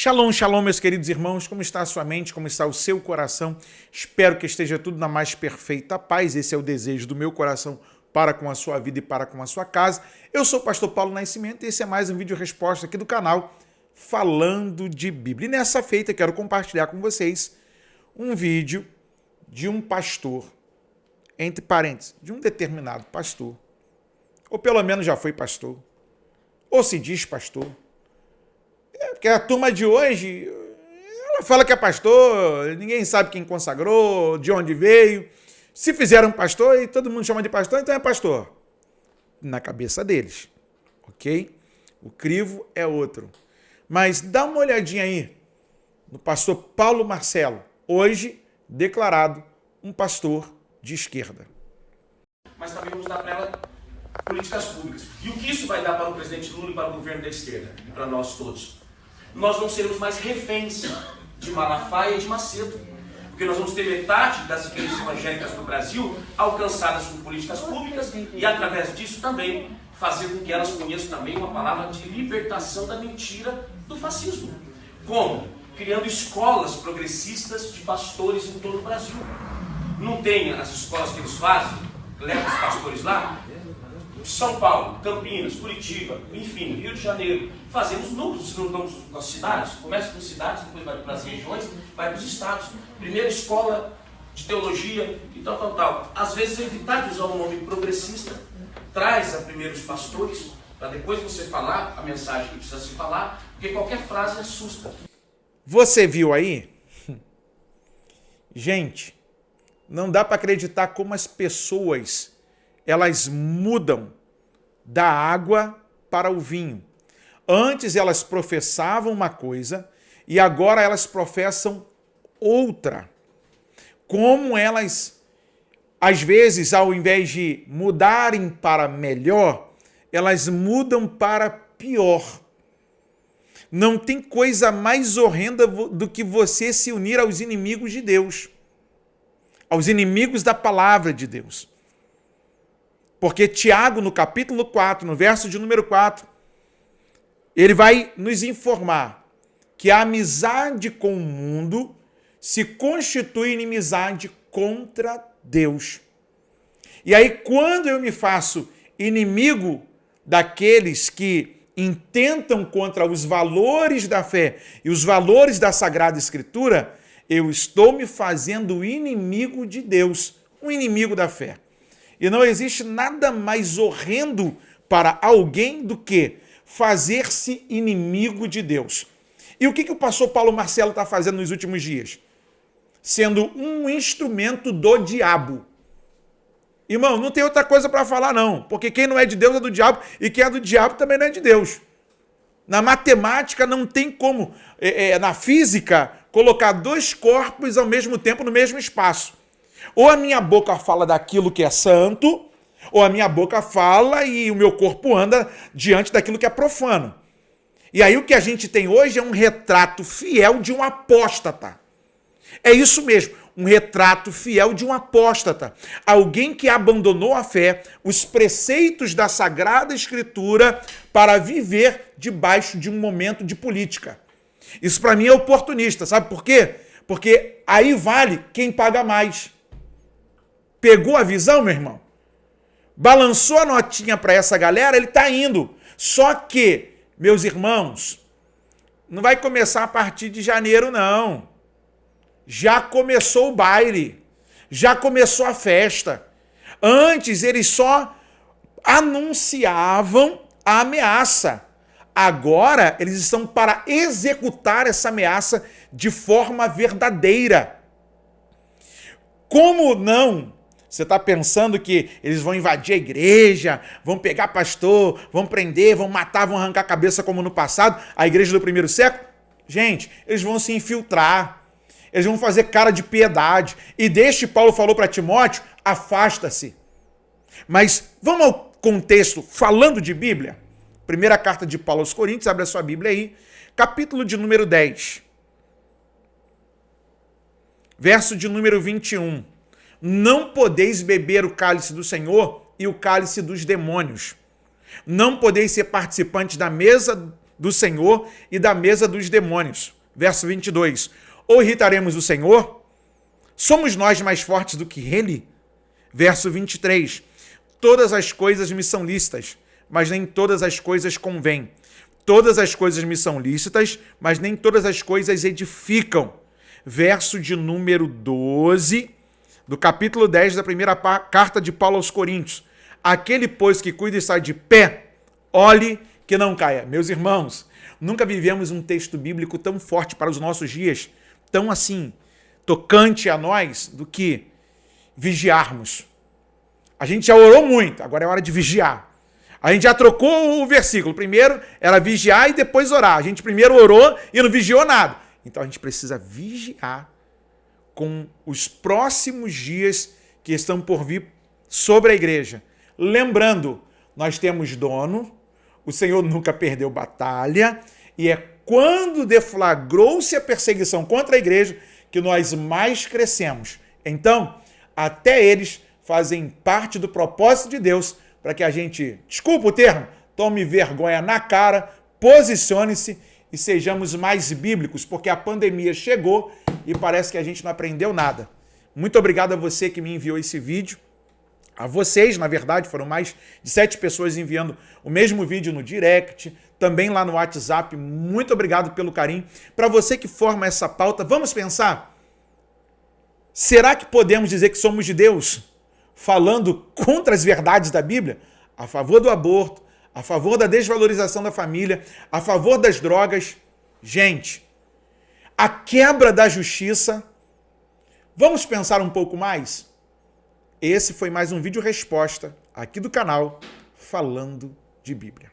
Shalom, shalom, meus queridos irmãos, como está a sua mente, como está o seu coração? Espero que esteja tudo na mais perfeita paz, esse é o desejo do meu coração para com a sua vida e para com a sua casa. Eu sou o pastor Paulo Nascimento e esse é mais um vídeo resposta aqui do canal Falando de Bíblia. E nessa feita quero compartilhar com vocês um vídeo de um pastor, entre parênteses, de um determinado pastor, ou pelo menos já foi pastor, ou se diz pastor. Porque a turma de hoje, ela fala que é pastor, ninguém sabe quem consagrou, de onde veio. Se fizeram pastor e todo mundo chama de pastor, então é pastor. Na cabeça deles, ok? O crivo é outro. Mas dá uma olhadinha aí no pastor Paulo Marcelo, hoje declarado um pastor de esquerda. Mas também vamos dar para ela políticas públicas. E o que isso vai dar para o presidente Lula e para o governo da esquerda? E para nós todos? Nós não seremos mais reféns de Malafaia e de Macedo. Porque nós vamos ter metade das igrejas evangélicas do Brasil alcançadas por políticas públicas e, através disso, também fazer com que elas conheçam também uma palavra de libertação da mentira do fascismo. Como? Criando escolas progressistas de pastores em todo o Brasil. Não tem as escolas que eles fazem, levam os pastores lá? São Paulo, Campinas, Curitiba, enfim, Rio de Janeiro. Fazemos núcleos, não vamos nas cidades, começa com cidades, depois vai para as regiões, vai para os estados. Primeira escola de teologia e tal. Às vezes evitar de usar um nome progressista, traz a primeiro os pastores, para depois você falar a mensagem que precisa se falar, porque qualquer frase assusta. Você viu aí? Gente, não dá para acreditar como as pessoas elas mudam da água para o vinho. Antes elas professavam uma coisa e agora elas professam outra. Como elas, às vezes, ao invés de mudarem para melhor, elas mudam para pior. Não tem coisa mais horrenda do que você se unir aos inimigos de Deus, aos inimigos da palavra de Deus. Porque Tiago, no capítulo 4, no verso de número 4, ele vai nos informar que a amizade com o mundo se constitui inimizade contra Deus. E aí, quando eu me faço inimigo daqueles que intentam contra os valores da fé e os valores da Sagrada Escritura, eu estou me fazendo inimigo de Deus, um inimigo da fé. E não existe nada mais horrendo para alguém do que fazer-se inimigo de Deus. E o que o pastor Paulo Marcelo está fazendo nos últimos dias? Sendo um instrumento do diabo. Irmão, não tem outra coisa para falar não, porque quem não é de Deus é do diabo e quem é do diabo também não é de Deus. Na matemática não tem como, na física, colocar dois corpos ao mesmo tempo no mesmo espaço. Ou a minha boca fala daquilo que é santo, ou a minha boca fala e o meu corpo anda diante daquilo que é profano. E aí o que a gente tem hoje é um retrato fiel de um apóstata. É isso mesmo, um retrato fiel de um apóstata. Alguém que abandonou a fé, os preceitos da Sagrada Escritura para viver debaixo de um momento de política. Isso para mim é oportunista, sabe por quê? Porque aí vale quem paga mais. Pegou a visão, meu irmão? Balançou a notinha para essa galera, ele está indo. Só que, meus irmãos, não vai começar a partir de janeiro, não. Já começou o baile. Já começou a festa. Antes, eles só anunciavam a ameaça. Agora, eles estão para executar essa ameaça de forma verdadeira. Como não? Você está pensando que eles vão invadir a igreja, vão pegar pastor, vão prender, vão matar, vão arrancar a cabeça como no passado, a igreja do primeiro século? Gente, eles vão se infiltrar, eles vão fazer cara de piedade. E desde Paulo falou para Timóteo, afasta-se. Mas vamos ao contexto, falando de Bíblia. Primeira carta de Paulo aos Coríntios, abre a sua Bíblia aí, capítulo de número 10. Verso de número 21. Não podeis beber o cálice do Senhor e o cálice dos demônios. Não podeis ser participantes da mesa do Senhor e da mesa dos demônios. Verso 22. Ou irritaremos o Senhor? Somos nós mais fortes do que ele? Verso 23. Todas as coisas me são lícitas, mas nem todas as coisas convêm. Todas as coisas me são lícitas, mas nem todas as coisas edificam. Verso de número 12, do capítulo 10 da primeira carta de Paulo aos Coríntios. Aquele, pois, que cuida e está de pé, olhe que não caia. Meus irmãos, nunca vivemos um texto bíblico tão forte para os nossos dias, tão assim, tocante a nós, do que vigiarmos. A gente já orou muito, agora é hora de vigiar. A gente já trocou o versículo. Primeiro era vigiar e depois orar. A gente primeiro orou e não vigiou nada. Então a gente precisa vigiar com os próximos dias que estão por vir sobre a igreja. Lembrando, nós temos dono, o Senhor nunca perdeu batalha, e é quando deflagrou-se a perseguição contra a igreja que nós mais crescemos. Então, até eles fazem parte do propósito de Deus para que a gente, desculpa o termo, tome vergonha na cara, posicione-se e sejamos mais bíblicos, porque a pandemia chegou e parece que a gente não aprendeu nada. Muito obrigado a você que me enviou esse vídeo. A vocês, na verdade, foram mais de 7 pessoas enviando o mesmo vídeo no direct, também lá no WhatsApp. Muito obrigado pelo carinho. Para você que forma essa pauta, vamos pensar. Será que podemos dizer que somos de Deus falando contra as verdades da Bíblia? A favor do aborto, a favor da desvalorização da família, a favor das drogas. Gente, a quebra da justiça. Vamos pensar um pouco mais? Esse foi mais um vídeo resposta aqui do canal Falando de Bíblia.